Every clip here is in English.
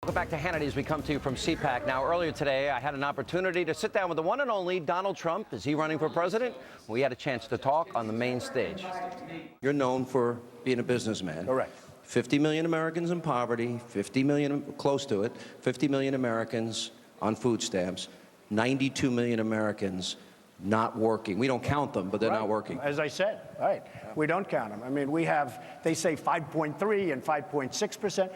Welcome back to Hannity as we come to you from CPAC. Now, earlier today, I had an opportunity to sit down with the one and only Donald Trump. Is he running for president? We had a chance to talk on the main stage. You're known for being a businessman. Correct. 50 million Americans in poverty, 50 million, close to it, 50 million Americans on food stamps, 92 million Americans not working. We don't count them, but they're not working. As I said, right. We don't count them. I mean, we have, they say 5.3 and 5.6%.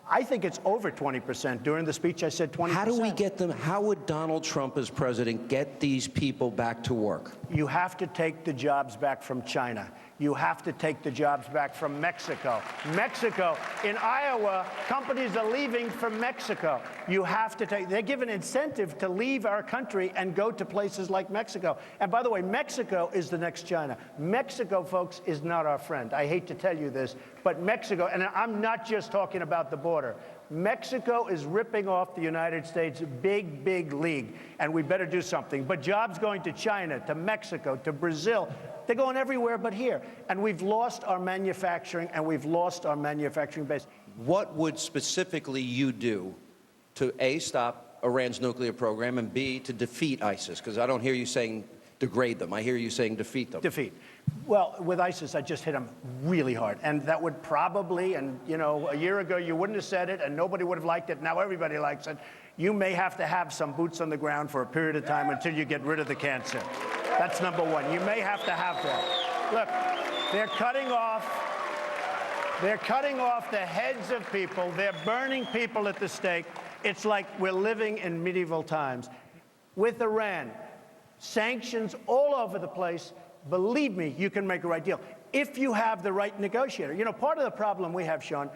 I think it's over 20%. During the speech, I said 20%. How do we get them? How would Donald Trump, as president, get these people back to work? You have to take the jobs back from China. You have to take the jobs back from Mexico. Mexico, in Iowa, companies are leaving from Mexico. You have to take, they're given incentive to leave our country and go to places like Mexico. And by the way, Mexico is the next China. Mexico, folks, is not our friend. I hate to tell you this, but Mexico, and I'm not just talking about the border. Mexico is ripping off the United States big, big league, and we better do something. But jobs going to China, to Mexico, to Brazil, they're going everywhere but here. And we've lost our manufacturing, and we've lost our manufacturing base. What would specifically you do to, A, stop Iran's nuclear program, and B, to defeat ISIS? Because I don't hear you saying degrade them. I hear you saying defeat them. Defeat. Well, with ISIS, I just hit them really hard. And that would probably, and you know, a year ago you wouldn't have said it and nobody would have liked it. Now everybody likes it. You may have to have some boots on the ground for a period of time until you get rid of the cancer. That's number one. You may have to have that. Look, they're cutting off the heads of people. They're burning people at the stake. It's like we're living in medieval times. With Iran, sanctions all over the place. Believe me, you can make a right deal if you have the right negotiator. You know, part of the problem we have, Sean,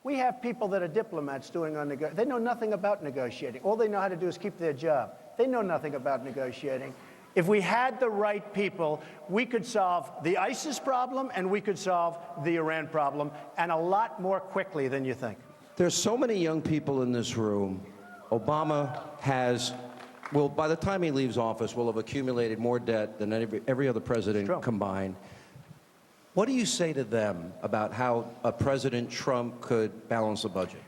we have people that are diplomats doing our negotiating. They know nothing about negotiating. All they know how to do is keep their job. They know nothing about negotiating. If we had the right people, we could solve the ISIS problem and we could solve the Iran problem, and a lot more quickly than you think. There's so many young people in this room. Obama has, well, by the time he leaves office, will have accumulated more debt than every other president combined. What do you say to them about how President Trump could balance a budget?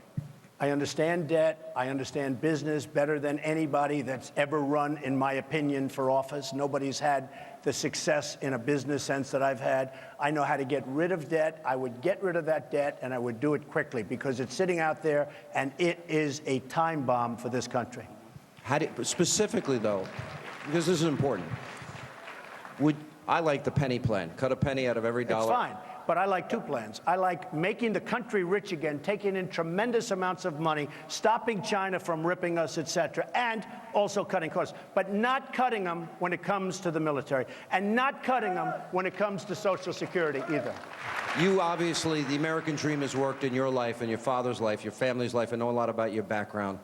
I understand debt. I understand business better than anybody that's ever run, in my opinion, for office. Nobody's had the success in a business sense that I've had. I know how to get rid of debt. I would get rid of that debt, and I would do it quickly because it's sitting out there, and it is a time bomb for this country. How do, specifically, though, because this is important, I like the penny plan. Cut a penny out of every dollar. It's fine, but I like two plans. I like making the country rich again, taking in tremendous amounts of money, stopping China from ripping us, etc., and also cutting costs, but not cutting them when it comes to the military, and not cutting them when it comes to Social Security either. You obviously, the American dream has worked in your life and your father's life, your family's life. I know a lot about your background.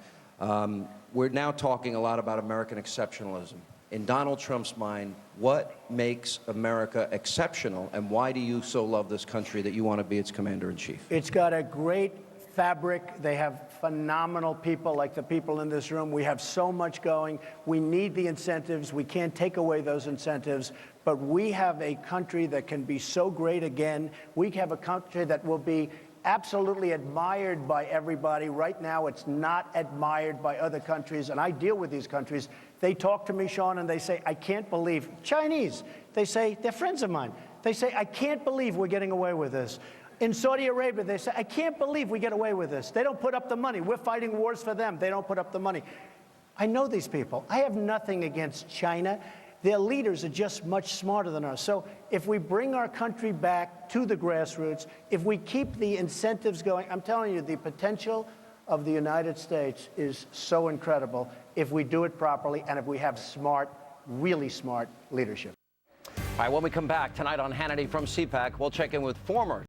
We're now talking a lot about American exceptionalism. In Donald Trump's mind, what makes America exceptional, and why do you so love this country that you want to be its commander-in-chief? It's got a great fabric. They have phenomenal people like the people in this room. We have so much going. We need the incentives. We can't take away those incentives. But we have a country that can be so great again. We have a country that will be absolutely admired by everybody. Right now, it's not admired by other countries, and I deal with these countries. They talk to me, Sean, and they say, I can't believe, Chinese, they say, they're friends of mine. They say, I can't believe we're getting away with this. In Saudi Arabia, they say, I can't believe we get away with this. They don't put up the money. We're fighting wars for them. They don't put up the money. I know these people. I have nothing against China. Their leaders are just much smarter than us. So if we bring our country back to the grassroots, if we keep the incentives going, I'm telling you, the potential of the United States is so incredible if we do it properly and if we have smart, really smart leadership. All right, when we come back tonight on Hannity from CPAC, we'll check in with former